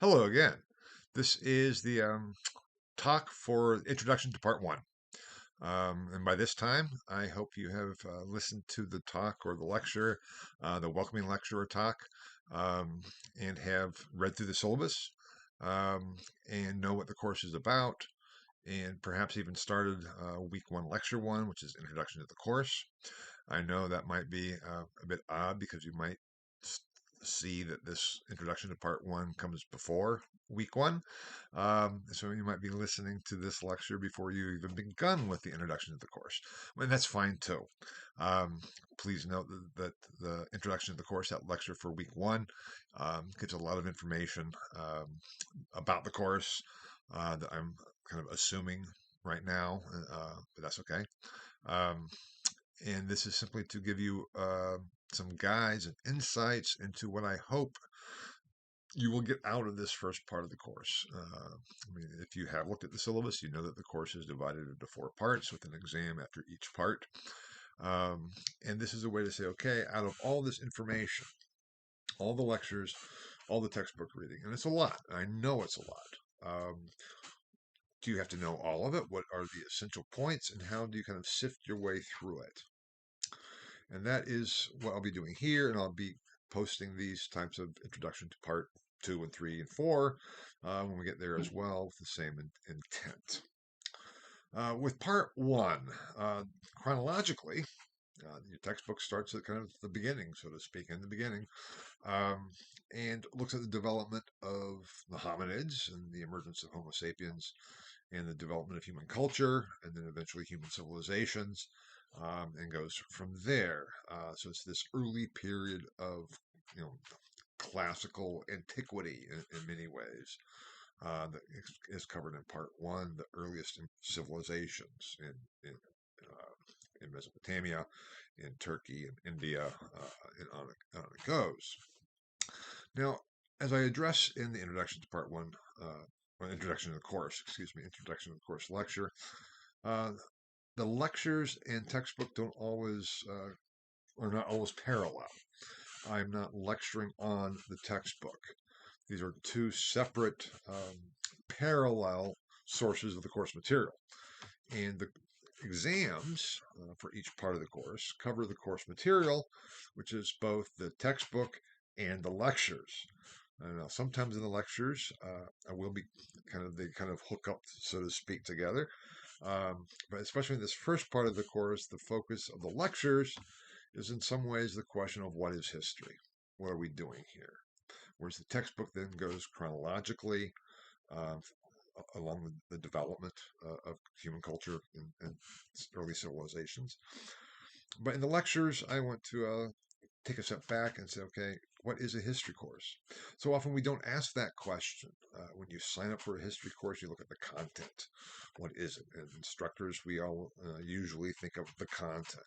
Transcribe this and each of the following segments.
Hello again. This is the talk for introduction to part one. And by this time, I hope you have listened to the talk or the lecture, the welcoming lecture or talk, um, and have read through the syllabus um, and know what the course is about, and perhaps even started week one, lecture one, which is introduction to the course. I know that might be a bit odd because you might s- see that this introduction to part one comes before week one. So you might be listening to this lecture before you even begun with the introduction to the course. And that's fine too. Um, Please note that the introduction to the course, that lecture for week one, gives a lot of information about the course that I'm kind of assuming right now, but that's okay. Um, and this is simply to give you some guides and insights into what I hope you will get out of this first part of the course. I mean, if you have looked at the syllabus, you know that the course is divided into four parts with an exam after each part. Um, and this is a way to say, okay, out of all this information, all the lectures, all the textbook reading, and it's a lot. I know it's a lot. Do you have to know all of it? What are the essential points, and how do you kind of sift your way through it? And that is what I'll be doing here, and I'll be posting these types of introduction to part two and three and four when we get there as well with the same intent. With part one, chronologically, your textbook starts at kind of the beginning, so to speak, in the beginning, um, and looks at the development of the hominids and the emergence of Homo sapiens and the development of human culture and then eventually human civilizations, and goes from there. So it's this early period of, you know, classical antiquity in many ways. That is covered in part one, the earliest civilizations in Mesopotamia, in Turkey, and India, and on it goes. Now, as I address in the introduction to part one, or introduction to the course, excuse me, introduction to the course lecture, uh, the lectures and textbook don't always, are not always parallel. I'm not lecturing on the textbook. These are two separate, parallel sources of the course material. And the exams for each part of the course cover the course material, which is both the textbook and the lectures. Now, sometimes in the lectures, I will be they kind of hook up, so to speak, together. But especially in this first part of the course, the focus of the lectures is in some ways the question of what is history? What are we doing here? Whereas the textbook then goes chronologically uh, along the development of human culture and early civilizations. But in the lectures, I want to take a step back and say, okay, what is a history course? So often we don't ask that question. When you sign up for a history course, you look at the content. What is it? And instructors, we all usually think of the content,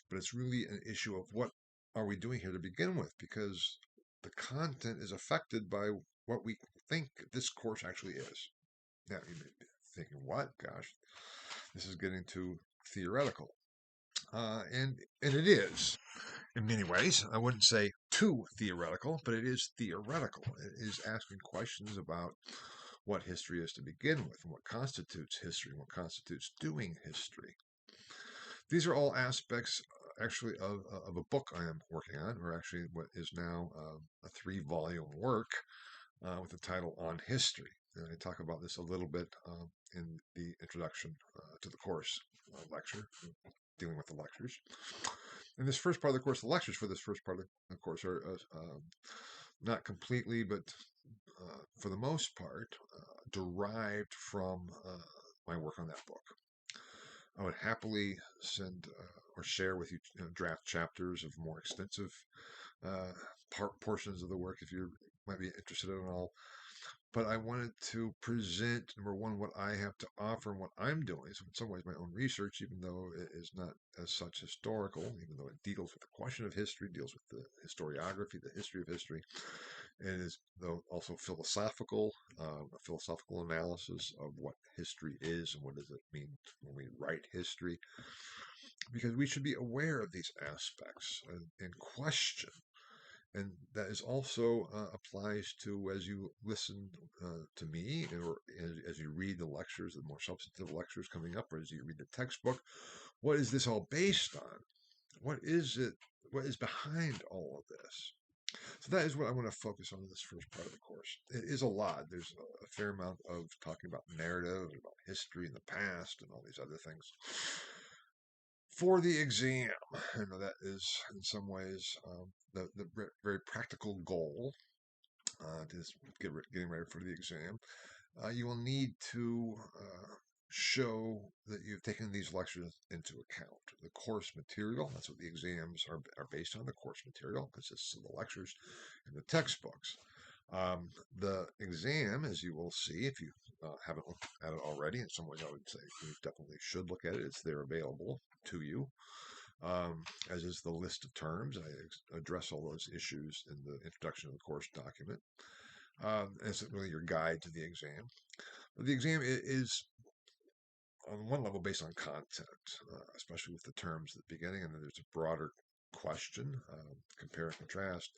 but it's really an issue of what are we doing here to begin with, because the content is affected by what we think this course actually is. Now, you may be thinking, what? Gosh, this is getting too theoretical. And it is in many ways. I wouldn't say too theoretical, but it is theoretical. It is asking questions about what history is to begin with, and what constitutes history, and what constitutes doing history. These are all aspects, actually, of a book I am working on, or actually what is now a three-volume work with the title On History. And I talk about this a little bit in the introduction to the course lecture, dealing with the lectures. In this first part of the course, the lectures for this first part of the course are not completely, but for the most part, derived from my work on that book. I would happily send or share with you, draft chapters of more extensive uh, portions of the work if you might be interested in all. But I wanted to present, number one, what I have to offer and what I'm doing. So, in some ways, my own research, even though it is not as such historical, even though it deals with the question of history, deals with the historiography, the history of history, it is though also philosophical, a philosophical analysis of what history is and what does it mean when we write history, because we should be aware of these aspects and question. And that is also applies to as you listen to me, or as you read the lectures, the more substantive lectures coming up, or as you read the textbook. What is this all based on? What is it? What is behind all of this? So that is what I want to focus on in this first part of the course. It is a lot. There's a fair amount of talking about narrative, about history in the past, and all these other things. For the exam, I know that is in some ways the very practical goal to getting ready for the exam. You will need to show that you've taken these lectures into account. The course material, that's what the exams are based on, the course material consists of the lectures and the textbooks. The exam, as you will see, if you haven't looked at it already, in some ways I would say you definitely should look at it. It's there available to you, as is the list of terms. I address all those issues in the introduction of the course document. It's really your guide to the exam. But the exam is on one level based on content, especially with the terms at the beginning, and then there's a broader question, compare and contrast.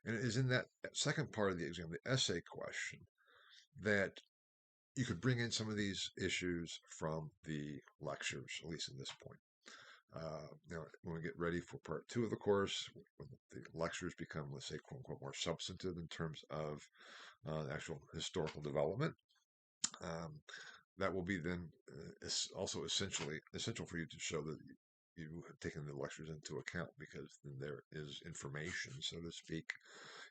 And it is in that second part of the exam, the essay question, that you could bring in some of these issues from the lectures, at least in this point. When we get ready for part two of the course, when the lectures become, let's say, quote unquote, more substantive in terms of the actual historical development, that will be then also essential for you to show that you have taken the lectures into account, because then there is information, so to speak,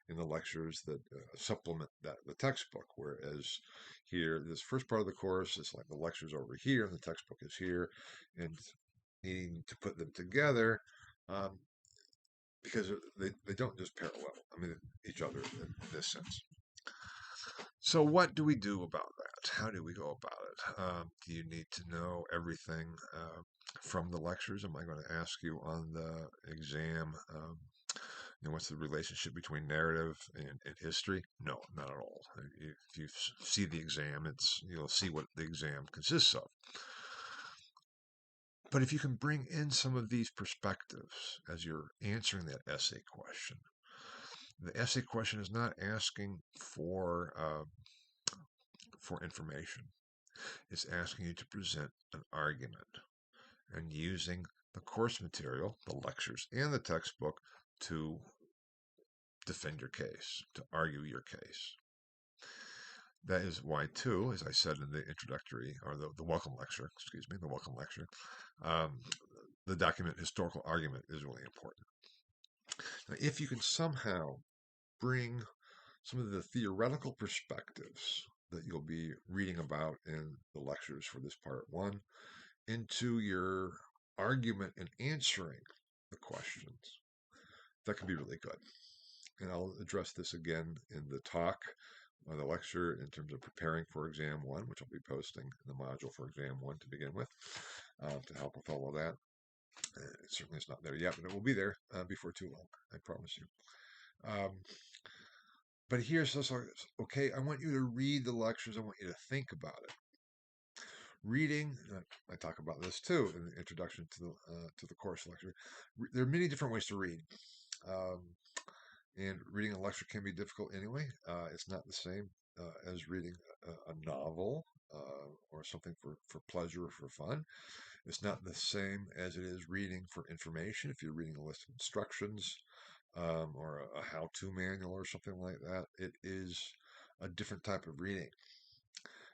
in the lectures that supplement the textbook. Whereas here, this first part of the course is like the lectures over here and the textbook is here, and needing to put them together um, because they don't just parallel, each other in this sense. So what do we do about that? How do we go about it? Do you need to know everything from the lectures? Am I going to ask you on the exam, what's the relationship between narrative and history? No, not at all. If you see the exam, you'll see what the exam consists of. But if you can bring in some of these perspectives as you're answering that essay question, the essay question is not asking for information. It's asking you to present an argument and using the course material, the lectures, and the textbook to defend your case, to argue your case. That is why, too, as I said in the introductory, or the welcome lecture, the document historical argument is really important. Now, if you can somehow bring some of the theoretical perspectives that you'll be reading about in the lectures for this part one into your argument and answering the questions, that can be really good. And I'll address this again in the talk or the lecture in terms of preparing for exam one, which I'll be posting in the module for exam one to begin with, to help with all of that. It certainly is not there yet, but it will be there before too long, I promise you. But here's this, okay, I want you to read the lectures. I want you to think about it. Reading, I talk about this too in the introduction to the course lecture. There are many different ways to read. And reading a lecture can be difficult anyway. It's not the same as reading a novel or something for pleasure or for fun. It's not the same as it is reading for information. If you're reading a list of instructions or a how-to manual or something like that, it is a different type of reading.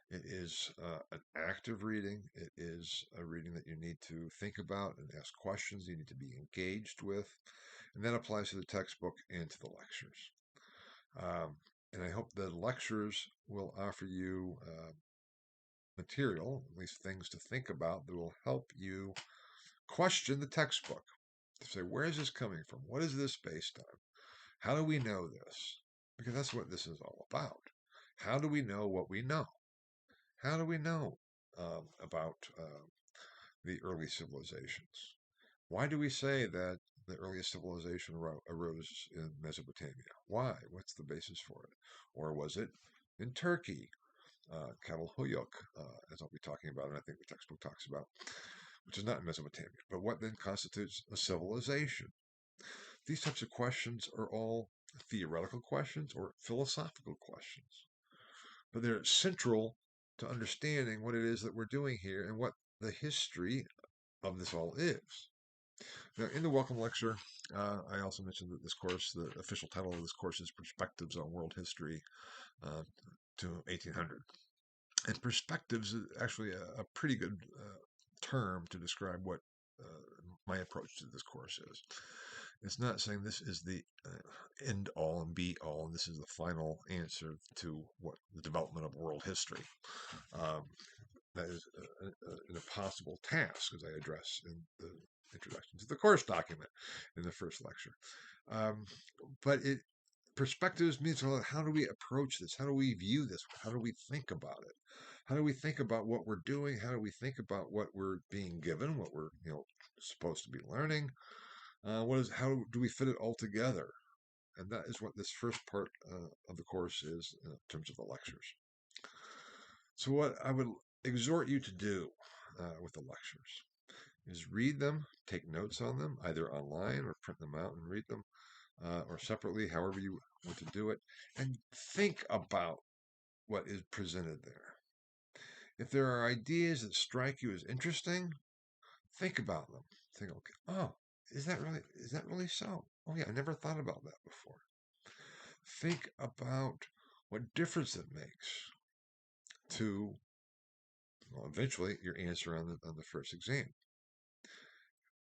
It is an active reading. It is a reading that you need to think about and ask questions. You need to be engaged with. And that applies to the textbook and to the lectures. And I hope the lectures will offer you material, at least things to think about, that will help you question the textbook. To say, where is this coming from? What is this based on? How do we know this? Because that's what this is all about. How do we know what we know? How do we know about the early civilizations? Why do we say that the earliest civilization arose in Mesopotamia? Why? What's the basis for it? Or was it in Turkey? Çatalhöyük, as I'll be talking about, and I think the textbook talks about, which is not in Mesopotamia. But what then constitutes a civilization? These types of questions are all theoretical questions or philosophical questions, but they're central to understanding what it is that we're doing here and what the history of this all is. Now, in the welcome lecture, I also mentioned that this course, the official title of this course is Perspectives on World History uh, to 1800. And perspectives is actually a pretty good term to describe what my approach to this course is. It's not saying this is the end all and be all, and this is the final answer to what the development of world history. Um, that is an impossible task, as I address in the introduction to the course document in the first lecture. Um, but perspectives means, well, how do we approach this? How do we view this? How do we think about it? How do we think about what we're doing? How do we think about what we're being given, what we're supposed to be learning? How do we fit it all together? And that is what this first part of the course is in terms of the lectures. So what I would exhort you to do with the lectures is read them, take notes on them, either online or print them out and read them, or separately, however you want to do it, and think about what is presented there. If there are ideas that strike you as interesting, think about them. Think, okay, oh, is that really so? Oh yeah, I never thought about that before. Think about what difference it makes to, well, eventually your answer on the first exam.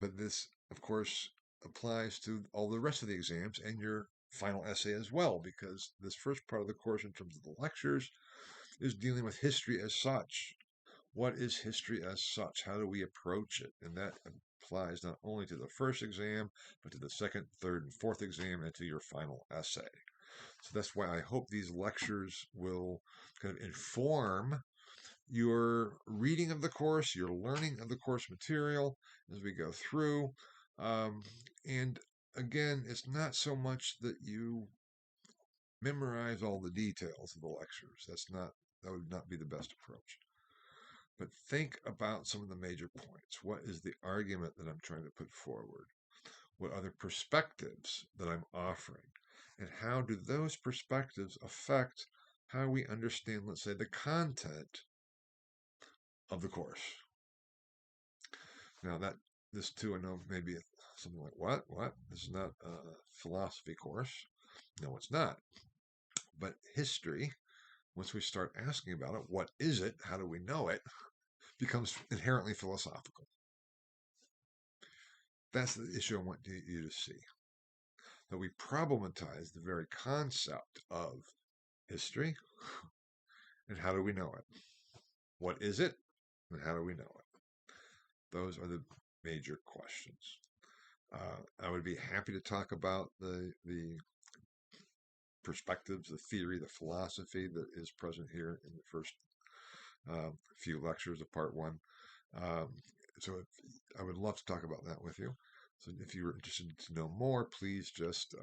But this, of course, applies to all the rest of the exams and your final essay as well, because this first part of the course, in terms of the lectures, is dealing with history as such. What is history as such? How do we approach it? And that applies not only to the first exam, but to the second, third, and fourth exam, and to your final essay. So that's why I hope these lectures will kind of inform your reading of the course, your learning of the course material as we go through. And again, it's not so much that you memorize all the details of the lectures. That would not be the best approach. But think about some of the major points. What is the argument that I'm trying to put forward? What other perspectives that I'm offering? And how do those perspectives affect how we understand, let's say, the content of the course? Now this too, I know maybe something like, what? This is not a philosophy course. No, it's not. But history, once we start asking about it, what is it? How do we know it? Becomes inherently philosophical. That's the issue I want you to see. That we problematize the very concept of history and how do we know it? What is it and how do we know it? Those are the major questions. I would be happy to talk about the perspectives, the theory, the philosophy that is present here in the first few lectures of part one. So I would love to talk about that with you. So if you're interested to know more, please just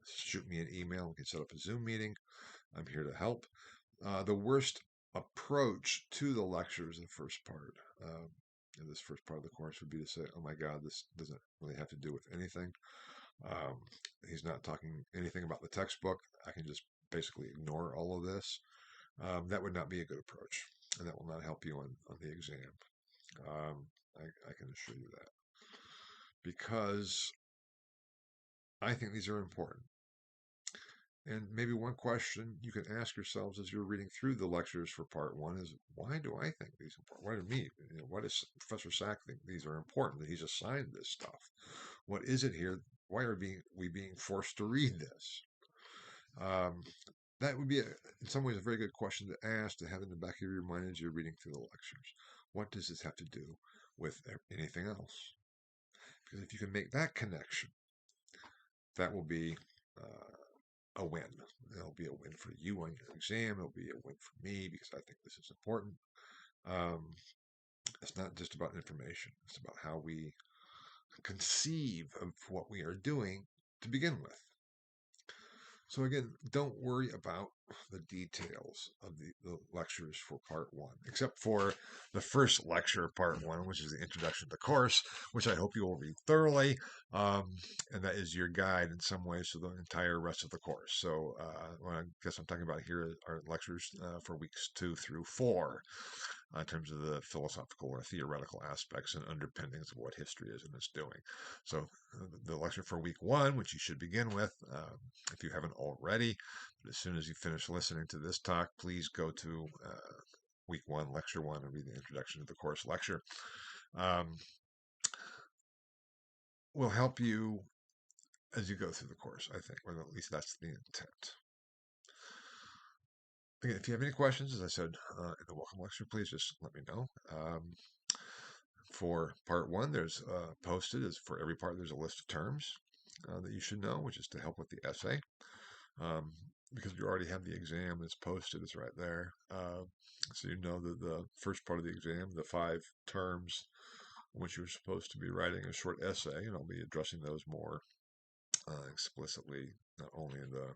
shoot me an email. We can set up a Zoom meeting. I'm here to help. The worst approach to the lectures, the first part, in this first part of the course, would be to say, oh my God, this doesn't really have to do with anything. He's not talking anything about the textbook. I can just basically ignore all of this. That would not be a good approach, and that will not help you on the exam. I can assure you that. Because I think these are important. And maybe one question you can ask yourselves as you're reading through the lectures for part one is, why do I think these are important? Why do me? Why does Professor Sack think these are important, that he's assigned this stuff? What is it here? Why are we being forced to read this? That would be, in some ways, a very good question to ask, to have in the back of your mind as you're reading through the lectures. What does this have to do with anything else? Because if you can make that connection, that will be a win. It'll be a win for you on your exam. It'll be a win for me because I think this is important. It's not just about information. It's about how we conceive of what we are doing to begin with. So again, don't worry about the details of the lectures for part one, except for the first lecture of part one, which is the introduction to the course, which I hope you will read thoroughly. And that is your guide in some ways to the entire rest of the course. So what I guess I'm talking about here are lectures for weeks 2 through 4 in terms of the philosophical or theoretical aspects and underpinnings of what history is and is doing. So the lecture for week 1, which you should begin with, if you haven't already, but as soon as you finish listening to this talk, please go to week 1, lecture 1, and read the introduction to the course lecture. Will help you as you go through the course, I think, or at least that's the intent. Again, if you have any questions, as I said in the welcome lecture, please just let me know. For part one, there's posted as for every part, there's a list of terms that you should know, which is to help with the essay. Because you already have the exam, it's posted, it's right there. So you know that the first part of the exam, the 5 terms which you're supposed to be writing a short essay, and I'll be addressing those more explicitly, not only in the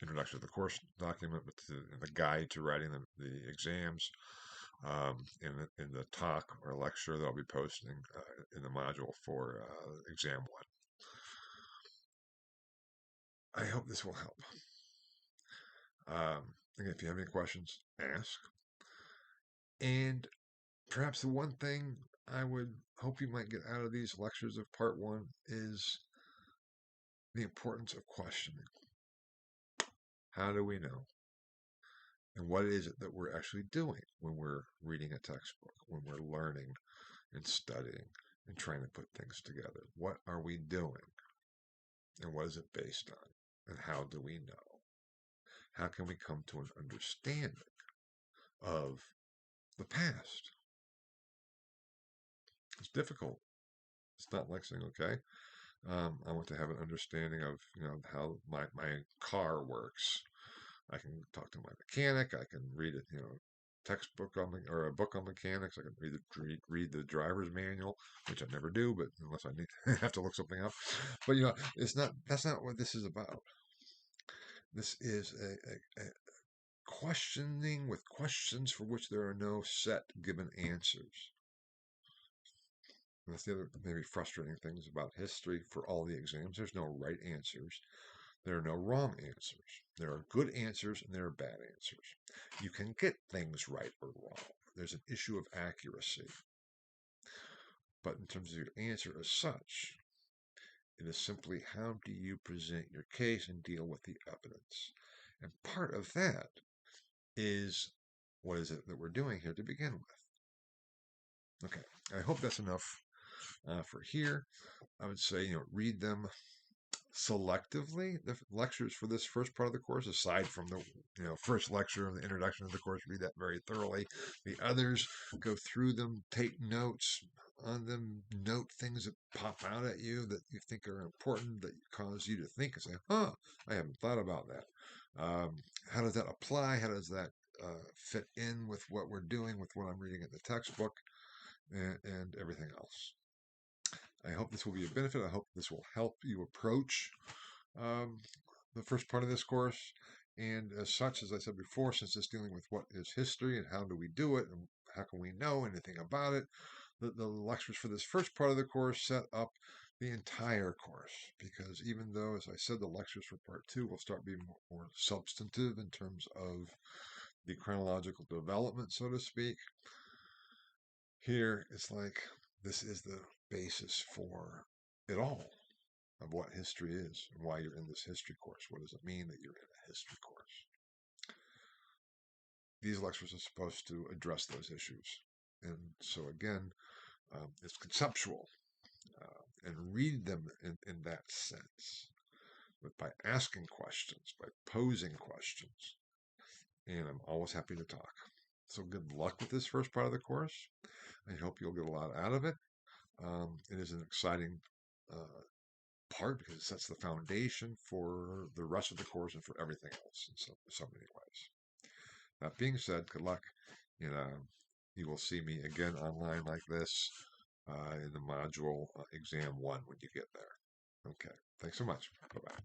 introduction to the course document, but in the guide to writing the exams, in the talk or lecture that I'll be posting in the module for exam 1. I hope this will help. Again, if you have any questions, ask. And perhaps the one thing I would hope you might get out of these lectures of part 1 is the importance of questioning. How do we know? And what is it that we're actually doing when we're reading a textbook, when we're learning and studying and trying to put things together? What are we doing? And what is it based on? And how do we know? How can we come to an understanding of the past? It's difficult. It's not like saying, okay, I want to have an understanding of, how my car works. I can talk to my mechanic. I can read a textbook on or a book on mechanics. I can read the driver's manual, which I never do, but unless I have to look something up. But that's not what this is about. This is a questioning with questions for which there are no set given answers. And that's the other maybe frustrating things about history for all the exams. There's no right answers. There are no wrong answers. There are good answers and there are bad answers. You can get things right or wrong. There's an issue of accuracy. But in terms of your answer as such, it is simply how do you present your case and deal with the evidence. And part of that is what is it that we're doing here to begin with. Okay, I hope that's enough for here. I would say, read them selectively, the lectures for this first part of the course, aside from the first lecture and the introduction of the course, read that very thoroughly. The others, go through them, take notes on them, note things that pop out at you that you think are important, that cause you to think and say, I haven't thought about that. How does that apply? How does that fit in with what we're doing, with what I'm reading in the textbook, and everything else? I hope this will be a benefit. I hope this will help you approach the first part of this course. And as such, as I said before, since it's dealing with what is history and how do we do it and how can we know anything about it, the lectures for this first part of the course set up the entire course. Because even though, as I said, the lectures for part 2 will start being more substantive in terms of the chronological development, so to speak, here it's like this is the basis for it all, of what history is and why you're in this history course. What does it mean that you're in a history course? These lectures are supposed to address those issues. And so again, it's conceptual, and read them in that sense, but by asking questions, by posing questions. And I'm always happy to talk. So good luck with this first part of the course. I hope you'll get a lot out of it. It is an exciting part because it sets the foundation for the rest of the course and for everything else in so many ways. That being said, good luck. You will see me again online like this in the module exam 1 when you get there. Okay, thanks so much. Bye-bye.